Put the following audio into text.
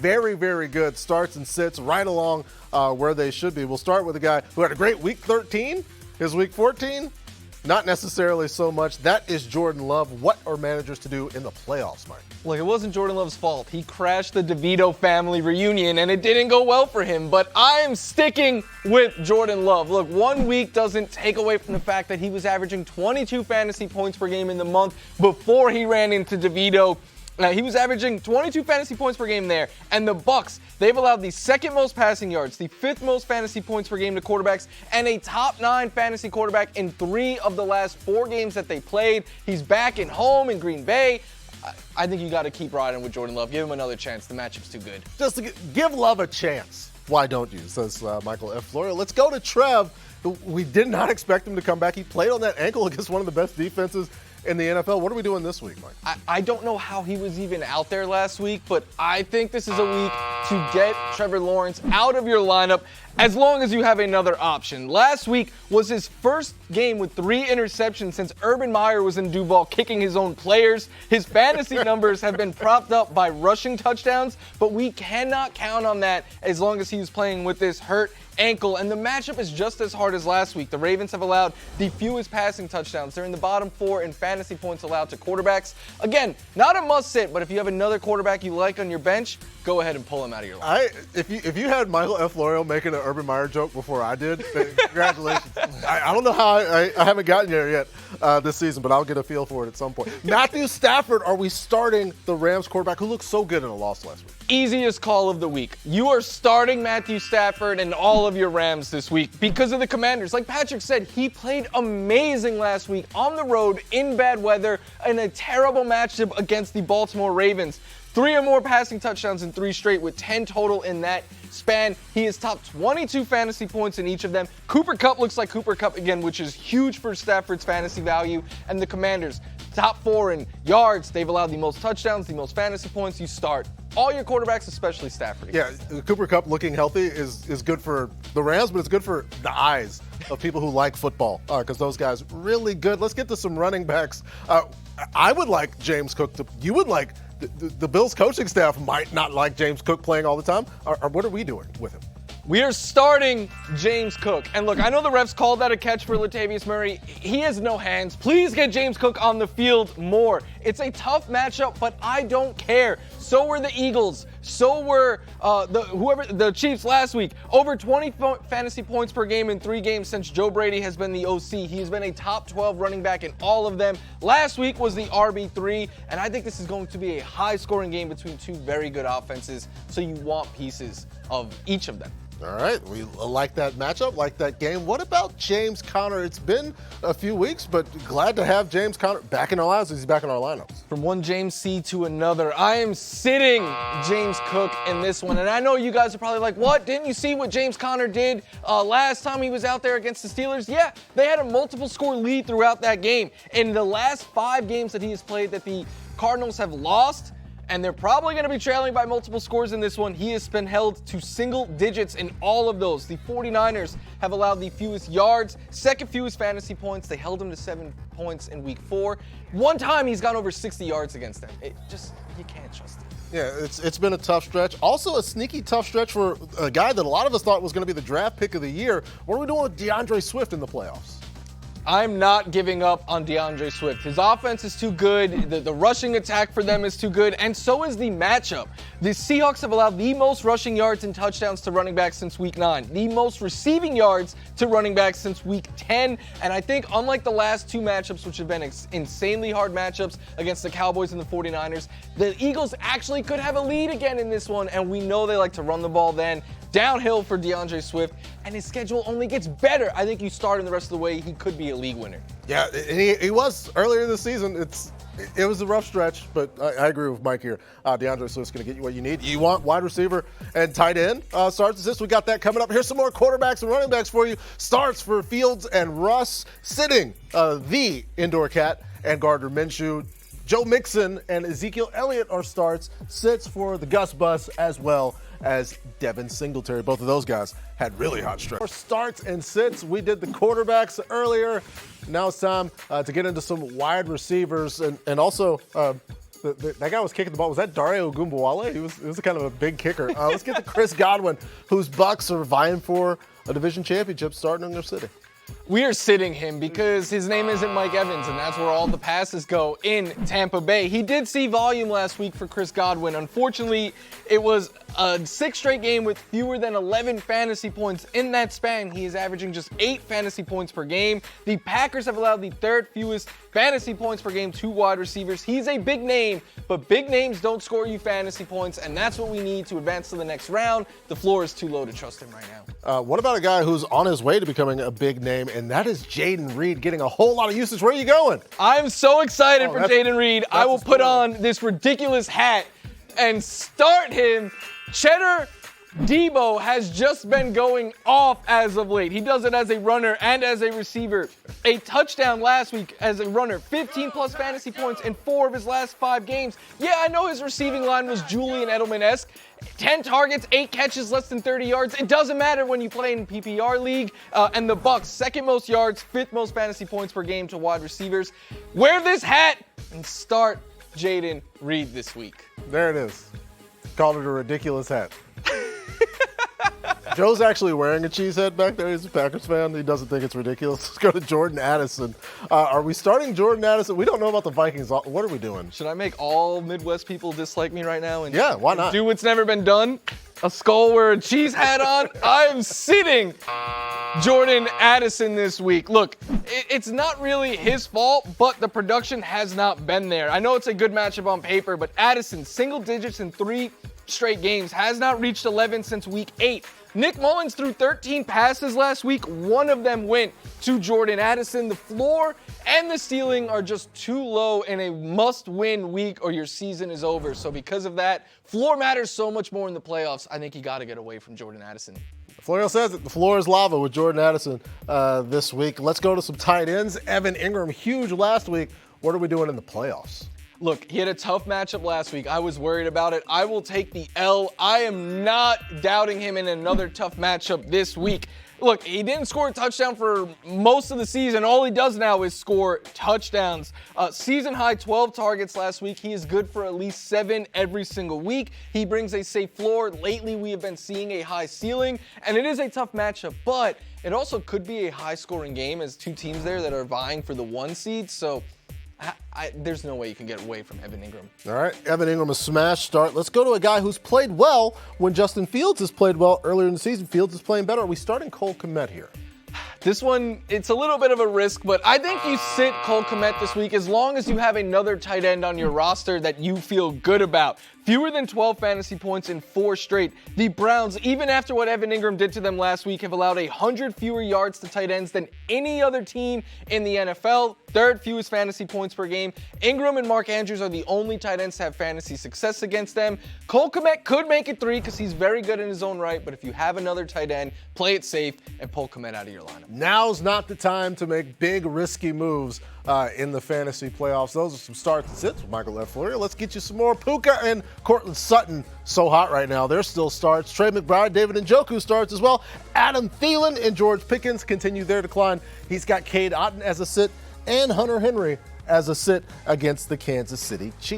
very, very good starts and sits right along where they should be. We'll start with a guy who had a great week 13. His week 14, not necessarily so much. That is Jordan Love. What are managers to do in the playoffs, Mike? Look, it wasn't Jordan Love's fault. He crashed the DeVito family reunion, and it didn't go well for him. But I am sticking with Jordan Love. Look, 1 week doesn't take away from the fact that he was averaging 22 fantasy points per game in the month before he ran into DeVito. He was averaging 22 fantasy points per game there. And the Bucs, they've allowed the second most passing yards, the fifth most fantasy points per game to quarterbacks, and a top 9 fantasy quarterback in 3 of the last 4 games that they played. He's back at home in Green Bay. I think you got to keep riding with Jordan Love. Give him another chance. The matchup's too good. Just to give Love a chance. Why don't you? Says Michael F. Florio. Let's go to Trev. We did not expect him to come back. He played on that ankle against one of the best defenses in the NFL. What are we doing this week, Mike? I don't know how he was even out there last week, but I think this is a week to get Trevor Lawrence out of your lineup as long as you have another option. Last week was his first game with 3 interceptions since Urban Meyer was in Duval kicking his own players. His fantasy numbers have been propped up by rushing touchdowns, but we cannot count on that as long as he's playing with this hurt ankle, and the matchup is just as hard as last week. The Ravens have allowed the fewest passing touchdowns. They're in the bottom 4 in fantasy points allowed to quarterbacks. Again, not a must-sit, but if you have another quarterback you like on your bench, go ahead and pull him out of your line. If you had Michael F. Florio making an Urban Meyer joke before I did, congratulations. I don't know how I haven't gotten there yet this season, but I'll get a feel for it at some point. Matthew Stafford, are we starting the Rams quarterback who looked so good in a loss last week? Easiest call of the week. You are starting Matthew Stafford and all of your Rams this week because of the Commanders. Like Patrick said, he played amazing last week on the road in bad weather in a terrible matchup against the Baltimore Ravens. 3 or more passing touchdowns in 3 straight with 10 total in that span. He has topped 22 fantasy points in each of them. Cooper Kupp looks like Cooper Kupp again, which is huge for Stafford's fantasy value. And the Commanders, top 4 in yards. They've allowed the most touchdowns, the most fantasy points. You start all your quarterbacks, especially Stafford. Yeah, Cooper Kupp looking healthy is good for the Rams, but it's good for the eyes of people who like football because those guys really good. Let's get to some running backs. I would like James Cook. You would like the Bills coaching staff might not like James Cook playing all the time. What are we doing with him? We are starting James Cook. And look, I know the refs called that a catch for Latavius Murray. He has no hands. Please get James Cook on the field more. It's a tough matchup, but I don't care. So were the Eagles. So were the Chiefs last week. Over 20 fantasy points per game in 3 games since Joe Brady has been the OC. He has been a top 12 running back in all of them. Last week was the RB3, and I think this is going to be a high-scoring game between 2 very good offenses, so you want pieces of each of them. All right, we like that matchup, like that game. What about James Conner? It's been a few weeks, but glad to have James Conner back in our lineups. He's back in our lineups. From one James C to another, I am sitting James Cook in this one. And I know you guys are probably like, what? Didn't you see what James Conner did last time he was out there against the Steelers? Yeah, they had a multiple score lead throughout that game. In the last 5 games that he has played that the Cardinals have lost, and they're probably going to be trailing by multiple scores in this one, he has been held to single digits in all of those. The 49ers have allowed the fewest yards, second fewest fantasy points. They held him to 7 points in week 4. One time he's gone over 60 yards against them. You can't trust it. Yeah, it's been a tough stretch. Also a sneaky tough stretch for a guy that a lot of us thought was going to be the draft pick of the year. What are we doing with DeAndre Swift in the playoffs? I'm not giving up on DeAndre Swift. His offense is too good. The rushing attack for them is too good. And so is the matchup. The Seahawks have allowed the most rushing yards and touchdowns to running backs since week 9. The most receiving yards to running backs since week 10. And I think unlike the last 2 matchups, which have been insanely hard matchups against the Cowboys and the 49ers, the Eagles actually could have a lead again in this one. And we know they like to run the ball then. Downhill for DeAndre Swift, and his schedule only gets better. I think you start him the rest of the way, he could be a league winner. Yeah, and he was earlier this season. It was a rough stretch, but I agree with Mike here. DeAndre Swift's going to get you what you need. You want wide receiver and tight end starts assist. We got that coming up. Here's some more quarterbacks and running backs for you. Starts for Fields and Russ, sitting the indoor cat and Gardner Minshew. Joe Mixon and Ezekiel Elliott are starts. Sits for the Gus Bus as well as Devin Singletary. Both of those guys had really hot stretches. Starts and sits. We did the quarterbacks earlier. Now it's time to get into some wide receivers and also That guy was kicking the ball. Was that Dario Gumbawale? He was kind of a big kicker. Let's get to Chris Godwin, whose Bucks are vying for a division championship starting in their city. We are sitting him because his name isn't Mike Evans, and that's where all the passes go in Tampa Bay. He did see volume last week for Chris Godwin. Unfortunately, it was a 6th straight game with fewer than 11 fantasy points. In that span, he is averaging just 8 fantasy points per game. The Packers have allowed the 3rd fewest fantasy points per game to wide receivers. He's a big name, but big names don't score you fantasy points, and that's what we need to advance to the next round. The floor is too low to trust him right now. What about a guy who's on his way to becoming a big name, and that is Jayden Reed getting a whole lot of usage. Where are you going? I'm so excited for Jayden Reed. I will put on this ridiculous hat and start him. Cheddar Debo has just been going off as of late. He does it as a runner and as a receiver. A touchdown last week as a runner, 15-plus fantasy points in 4 of his last 5 games. Yeah, I know his receiving line was Julian Edelman-esque. 10 targets, 8 catches, less than 30 yards. It doesn't matter when you play in PPR league. And the Bucks, 2nd most yards, 5th most fantasy points per game to wide receivers. Wear this hat and start Jayden Reed this week. There it is. Called it a ridiculous hat. Joe's actually wearing a cheese head back there. He's a Packers fan. He doesn't think it's ridiculous. Let's go to Jordan Addison. Are we starting Jordan Addison? We don't know about the Vikings. What are we doing? Should I make all Midwest people dislike me right now? And yeah, why not? Do what's never been done? A skull with a cheese hat on? I am sitting Jordan Addison this week. Look, it's not really his fault, but the production has not been there. I know it's a good matchup on paper, but Addison, single digits in 3 straight games, has not reached 11 since week 8. Nick Mullins threw 13 passes last week. 1 of them went to Jordan Addison. The floor and the ceiling are just too low in a must-win week or your season is over. So because of that, floor matters so much more in the playoffs. I think you got to get away from Jordan Addison. Florio says it. The floor is lava with Jordan Addison this week. Let's go to some tight ends. Evan Ingram, huge last week. What are we doing in the playoffs? Look, he had a tough matchup last week. I was worried about it. I will take the L. I am not doubting him in another tough matchup this week. Look, he didn't score a touchdown for most of the season. All he does now is score touchdowns. Season high 12 targets last week. He is good for at least 7 every single week. He brings a safe floor. Lately, we have been seeing a high ceiling, and it is a tough matchup, but it also could be a high-scoring game as 2 teams there that are vying for the 1 seed. So there's no way you can get away from Evan Ingram. All right, Evan Ingram, a smash start. Let's go to a guy who's played well when Justin Fields has played well earlier in the season. Fields is playing better. Are we starting Cole Kmet here? This one, it's a little bit of a risk, but I think you sit Cole Kmet this week as long as you have another tight end on your roster that you feel good about. Fewer than 12 fantasy points in 4 straight. The Browns, even after what Evan Ingram did to them last week, have allowed 100 fewer yards to tight ends than any other team in the NFL. 3rd fewest fantasy points per game. Ingram and Mark Andrews are the only tight ends to have fantasy success against them. Cole Kmet could make it 3 because he's very good in his own right, but if you have another tight end, play it safe and pull Kmet out of your lineup. Now's not the time to make big, risky moves in the fantasy playoffs. Those are some starts and sits with Michael LaFleur. Let's get you some more. Puka and Cortland Sutton, so hot right now. They're still starts. Trey McBride, David Njoku starts as well. Adam Thielen and George Pickens continue their decline. He's got Cade Otton as a sit and Hunter Henry as a sit against the Kansas City Chiefs.